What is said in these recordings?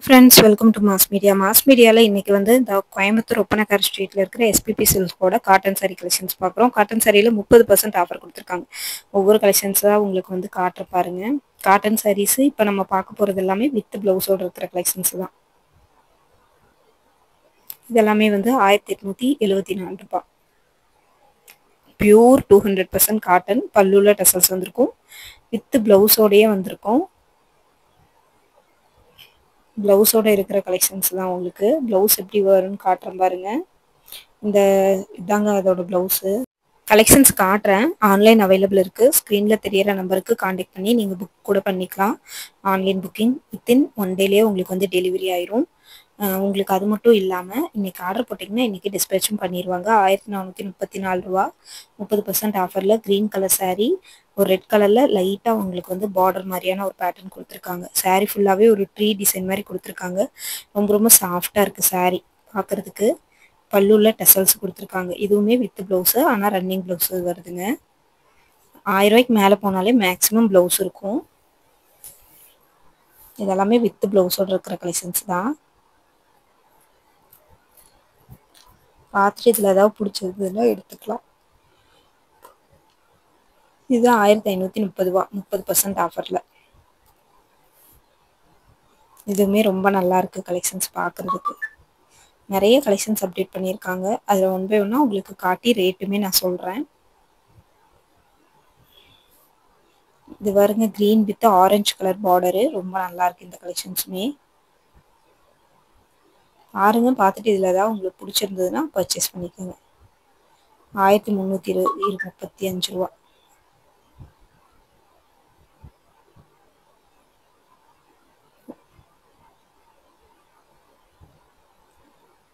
Friends welcome to mass media. Mass மீடியாவில் இன்றைக்கி வந்து இந்த கோயம்புத்தூர் ஒப்பனக்கார் ஸ்ட்ரீட்டில் இருக்கிற எஸ்பிபி சில்க்ஸோட காட்டன் சாரீ கலெக்ஷன்ஸ் பார்க்குறோம். காட்டன் சாரியில் 30% ஆஃபர் கொடுத்துருக்காங்க. ஒவ்வொரு கலெக்ஷன்ஸாக உங்களுக்கு வந்து காட்டுற பாருங்க. காட்டன் சாரீஸ் இப்போ நம்ம பார்க்க போகிறது எல்லாமே வித் ப்ளவுஸோடு இருக்கிற கலெக்ஷன்ஸ் தான். இதெல்லாமே வந்து 1874 ரூபாய். பியூர் 200% காட்டன், பல்லுல டசல்ஸ் வந்திருக்கும், வித் ப்ளவுஸோடையே வந்திருக்கும். ப்ளவுஸோட இருக்கிற கலெக்ஷன்ஸ் தான் உங்களுக்கு. ப்ளவுஸ் எப்படி வரும்னு காட்டுறேன் பாருங்க. இதாங்க அதோட ப்ளவுஸு. கலெக்ஷன்ஸ் காட்டுறேன். ஆன்லைன் அவைலபிள் இருக்குது. ஸ்க்ரீனில் தெரியற நம்பருக்கு காண்டாக்ட் பண்ணி நீங்கள் புக் கூட பண்ணிக்கலாம். ஆன்லைன் புக்கிங் வித்தின் 1 டேலேயே உங்களுக்கு வந்து டெலிவரி ஆயிரும். உங்களுக்கு அது மட்டும் இல்லாமல் இன்றைக்கி ஆர்டர் போட்டிங்கன்னா இன்றைக்கி டிஸ்பேச்சும் பண்ணிடுவாங்க. 1434 ரூபா. 30% ஆஃபரில் க்ரீன் கலர் சாரீ, ஒரு ரெட் கலரில் லைட்டாக உங்களுக்கு வந்து பார்டர் மாதிரியான ஒரு பேட்டர்ன் கொடுத்துருக்காங்க. சாரீ ஃபுல்லாகவே ஒரு ட்ரீ டிசைன் மாதிரி கொடுத்துருக்காங்க. ரொம்ப ரொம்ப சாஃப்டாக இருக்குது சாரீ பார்க்குறதுக்கு. பல்லுவில் டசல்ஸ் கொடுத்துருக்காங்க. இதுவுமே வித் ப்ளவுஸு, ஆனால் ரன்னிங் ப்ளவுஸு வருதுங்க. 1000 ரூபாய்க்கு மேலே போனாலே மேக்ஸிமம் ப்ளவுஸ் இருக்கும். இதெல்லாமே வித் ப்ளவுஸோடு இருக்கிற கலெக்ஷன்ஸ் தான். பார்த்துட்டு இதில் ஏதாவது பிடிச்சிருந்ததுன்னா எடுத்துக்கலாம். இது 1530 ரூபா, 30% ஆஃபரில். இதுவுமே ரொம்ப நல்லா இருக்குது கலெக்ஷன்ஸ் பார்க்குறதுக்கு. நிறைய கலெக்ஷன்ஸ் அப்டேட் பண்ணியிருக்காங்க. அதில் ஒன் பை ஒன்னாக உங்களுக்கு காட்டி ரேட்டுமே நான் சொல்கிறேன். இது பாருங்க, green with orange colour border. ரொம்ப நல்லா இருக்குது இந்த கலெக்ஷன்ஸுமே. பாருங்க, பார்த்துட்டு இதில் ஏதாவது உங்களுக்கு பிடிச்சிருந்ததுன்னா பர்ச்சேஸ் பண்ணிக்கோங்க. 1335 ரூபா.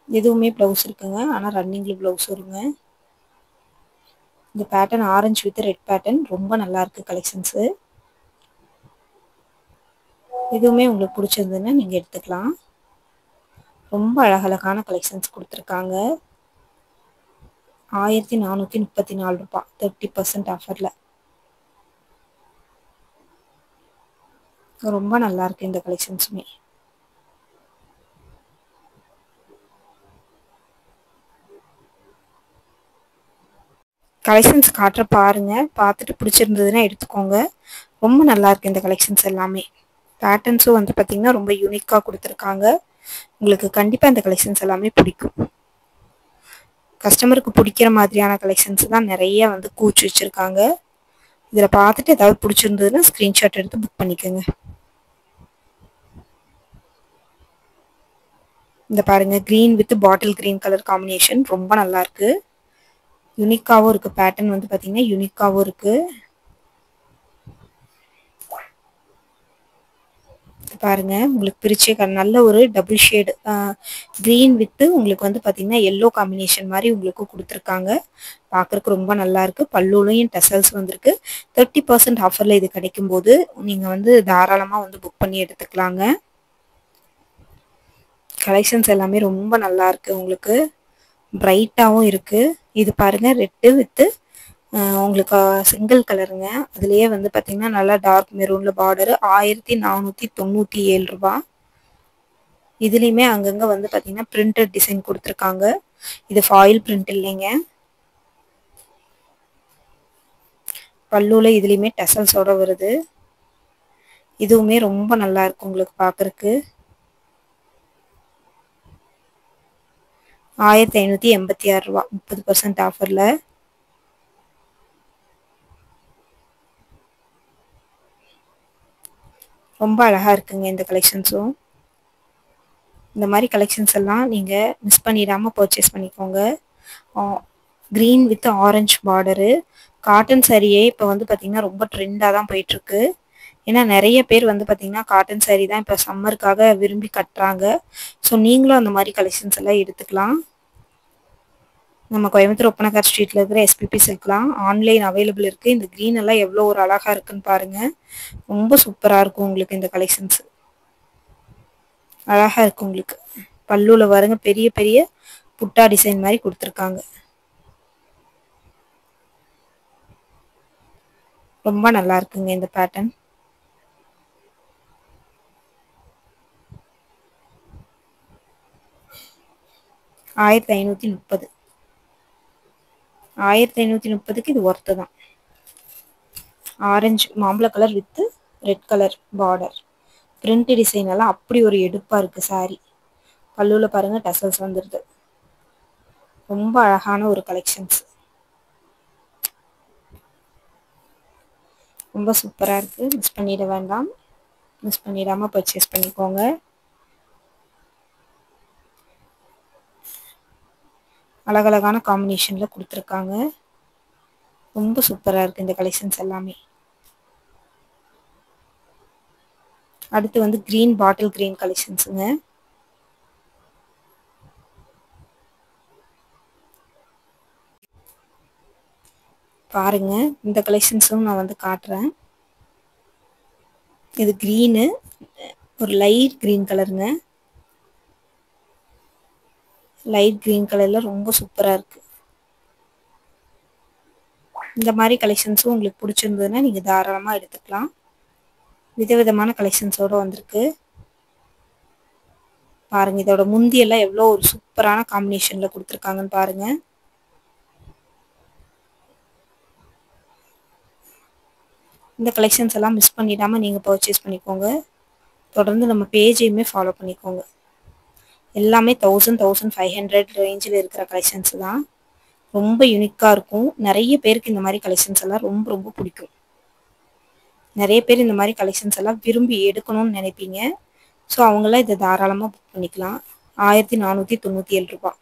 எதுவுமே ப்ளவுஸ் இருக்குங்க, ஆனால் ரன்னிங்கில் ப்ளவுஸ் வருங்க. இந்த pattern orange with red pattern ரொம்ப நல்லா இருக்குது கலெக்ஷன்ஸு. எதுவுமே உங்களுக்கு பிடிச்சிருந்ததுன்னா நீங்கள் எடுத்துக்கலாம். ரொம்ப அழகழகான கலெக்ஷன்ஸ் கொடுத்துருக்காங்க. 1434 ரூபா, 30% ஆஃபரில். ரொம்ப நல்லா இருக்கு இந்த கலெக்ஷன்ஸுமே. கலெக்ஷன்ஸ் காட்டுற பாருங்க. பார்த்துட்டு பிடிச்சிருந்ததுன்னா எடுத்துக்கோங்க. ரொம்ப நல்லா இருக்கு இந்த கலெக்ஷன்ஸ் எல்லாமே. பேட்டர்ன்ஸும் வந்து பார்த்தீங்கன்னா ரொம்ப யூனிக்காக கொடுத்துருக்காங்க. உங்களுக்கு கண்டிப்பாக இந்த கலெக்ஷன்ஸ் எல்லாமே பிடிக்கும். கஸ்டமருக்கு பிடிக்கிற மாதிரியான கலெக்ஷன்ஸ் தான் நிறைய வந்து கூச்சி வச்சுருக்காங்க. இதில் பார்த்துட்டு ஏதாவது பிடிச்சிருந்ததுன்னா ஸ்க்ரீன்ஷாட் எடுத்து புக் பண்ணிக்கோங்க. இந்த பாருங்கள், green with bottle green colour combination ரொம்ப நல்லாயிருக்கு. யூனிக்காகவும் இருக்குது. பேட்டர்ன் வந்து பார்த்தீங்கன்னா யூனிக்காகவும் இருக்குது. பாருங்க, உங்களுக்கு பிரிச்சே நல்ல ஒரு டபுள் ஷேடு க்ரீன் வித்து உங்களுக்கு வந்து பார்த்தீங்கன்னா எல்லோ காம்பினேஷன் மாதிரி உங்களுக்கு கொடுத்துருக்காங்க. பார்க்குறக்கு ரொம்ப நல்லா இருக்கு. பல்லுலையும் டசல்ஸ் வந்திருக்கு. 30% ஆஃபரில் இது கிடைக்கும் போது நீங்கள் வந்து தாராளமாக வந்து புக் பண்ணி எடுத்துக்கலாங்க. கலெக்ஷன்ஸ் எல்லாமே ரொம்ப நல்லா இருக்கு. உங்களுக்கு பிரைட்டாகவும் இருக்கு. இது பாருங்க, ரெட்டு வித்து உங்களுக்கு சிங்கிள் கலருங்க. அதுலேயே வந்து பார்த்தீங்கன்னா நல்லா டார்க் மெரூனில் பார்டரு. 1497 ரூபா. இதுலேயுமே அங்கங்கே வந்து பார்த்தீங்கன்னா பிரிண்டட் டிசைன் கொடுத்துருக்காங்க. இது ஃபாயில் பிரிண்ட் இல்லைங்க. பல்லுவில் இதுலேயுமே டசல்ஸோட வருது. இதுவுமே ரொம்ப நல்லா இருக்கு உங்களுக்கு பார்க்குறக்கு. 1586 ரூபா, 30% ஆஃபரில். ரொம்ப அழகாக இருக்குங்க இந்த கலெக்ஷன்ஸும். இந்த மாதிரி கலெக்ஷன்ஸ் எல்லாம் நீங்கள் மிஸ் பண்ணிடாமல் பர்ச்சேஸ் பண்ணிக்கோங்க. Green with orange border cotton சாரியே இப்போ வந்து பார்த்திங்கன்னா ரொம்ப ட்ரெண்டாக தான் போயிட்டுருக்கு. ஏன்னா நிறைய பேர் வந்து பார்த்திங்கன்னா காட்டன் சாரீ தான் இப்போ சம்மருக்காக விரும்பி கட்டுறாங்க. ஸோ நீங்களும் அந்த மாதிரி கலெக்ஷன்ஸ் எல்லாம் எடுத்துக்கலாம். நம்ம கோயம்புத்தூர் ஒப்பனக்கார் ஸ்ட்ரீட்டில் இருக்கிற எஸ்பிபி சில்க்லாம் ஆன்லைன் அவைலபிள் இருக்குது. இந்த க்ரீன் எல்லாம் எவ்வளோ ஒரு அழகாக இருக்குன்னு பாருங்கள். ரொம்ப சூப்பராக இருக்கும் உங்களுக்கு இந்த கலெக்ஷன்ஸ். அழகாக இருக்குது உங்களுக்கு. பல்லுவில் பாருங்க, பெரிய பெரிய புட்டா டிசைன் மாதிரி கொடுத்துருக்காங்க. ரொம்ப நல்லா இருக்குங்க இந்த பேட்டர்ன். 1530. 1530க்கு இது ஒர்த்து தான். ஆரஞ்சு மாம்பழ colour with red colour border. Print design எல்லாம் அப்படி ஒரு எடுப்பா இருக்கு saree. பல்லுல பாருங்க டசல்ஸ் வந்துருது. ரொம்ப அழகான ஒரு கலெக்ஷன்ஸ். ரொம்ப சூப்பரா இருக்கு. மிஸ் பண்ணிட வேண்டாம். மிஸ் பண்ணிடாம பர்ச்சேஸ் பண்ணிக்கோங்க. அழகழகான காம்பினேஷன்ல கொடுத்துருக்காங்க. ரொம்ப சூப்பரா இருக்கு இந்த கலெக்ஷன்ஸ் எல்லாமே. அடுத்து வந்து கிரீன் பாட்டில் கிரீன் கலெக்ஷன்ஸுங்க. பாருங்க இந்த கலெக்ஷன்ஸும் நான் வந்து காட்டுறேன். இது கிரீனு, ஒரு லைட் கிரீன் கலருங்க. லைட் கிரீன் கலர்ல ரொம்ப சூப்பரா இருக்கு. இந்த மாதிரி கலெக்ஷன்ஸும் உங்களுக்கு பிடிச்சிருந்ததுன்னா நீங்க தாராளமா எடுத்துக்கலாம். விதவிதமான கலெக்ஷன்ஸோட வந்திருக்கு. பாருங்க இதோட முந்தி எல்லாம் எவ்வளோ ஒரு சூப்பரான காம்பினேஷன்ல கொடுத்துருக்காங்கன்னு பாருங்க. இந்த கலெக்ஷன்ஸ் எல்லாம் மிஸ் பண்ணிடாம நீங்க பர்ச்சேஸ் பண்ணிக்கோங்க. தொடர்ந்து நம்ம பேஜையுமே ஃபாலோ பண்ணிக்கோங்க. எல்லாமே 1000-1500 ரேஞ்சில் இருக்கிற கலெக்ஷன்ஸ் தான். ரொம்ப யூனிக்காக இருக்கும். நிறைய பேருக்கு இந்த மாதிரி கலெக்ஷன்ஸ் எல்லாம் ரொம்ப ரொம்ப பிடிக்கும். நிறைய பேர் இந்த மாதிரி கலெக்ஷன்ஸ் எல்லாம் விரும்பி எடுக்கணும்னு நினைப்பீங்க. ஸோ அவங்களாம் இதை தாராளமாக புக் பண்ணிக்கலாம். 1497 ரூபா.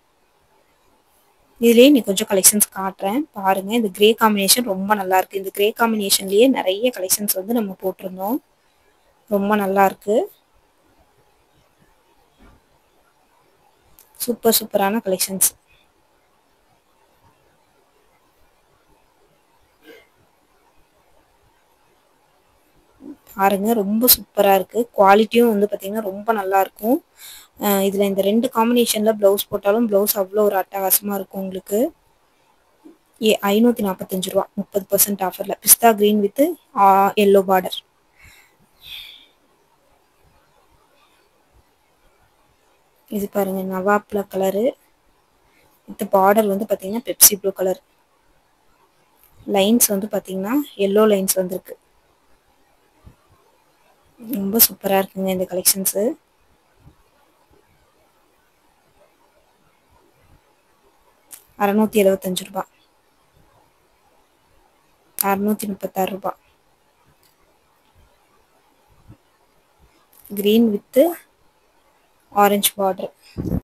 இதுலேயே நீ கொஞ்சம் கலெக்ஷன்ஸ் காட்டுறேன் பாருங்க. இந்த கிரே காம்பினேஷன் ரொம்ப நல்லா இருக்கு. இந்த கிரே காம்பினேஷன்லயே நிறைய கலெக்ஷன்ஸ் வந்து நம்ம போட்டிருந்தோம். ரொம்ப நல்லா இருக்கு. சூப்பர் சூப்பரான கலெக்ஷன்ஸ். பாருங்க ரொம்ப சூப்பரா இருக்கு. குவாலிட்டியும் வந்து பாத்தீங்கன்னா ரொம்ப நல்லா இருக்கும். இதுல இந்த 2 காம்பினேஷன்ல பிளவுஸ் போட்டாலும் பிளவுஸ் அவ்வளோ ஒரு அட்டகாசமா இருக்கும் உங்களுக்கு. 545 ரூபா 30% ஆஃபர்ல. பிஸ்தா கிரீன் வித் எல்லோ பார்டர். இது பாருங்க நவாப்ல கலரு வித் பார்டர் வந்து பாத்தீங்கன்னா பெப்சி ப்ளூ கலர். லைன்ஸ் வந்து பாத்தீங்கன்னா எல்லோ லைன்ஸ் வந்திருக்கு. ரொம்ப சூப்பரா இருக்குங்க இந்த கலெக்ஷன்ஸ். ₹675. 636 ரூபா. Green with orange border.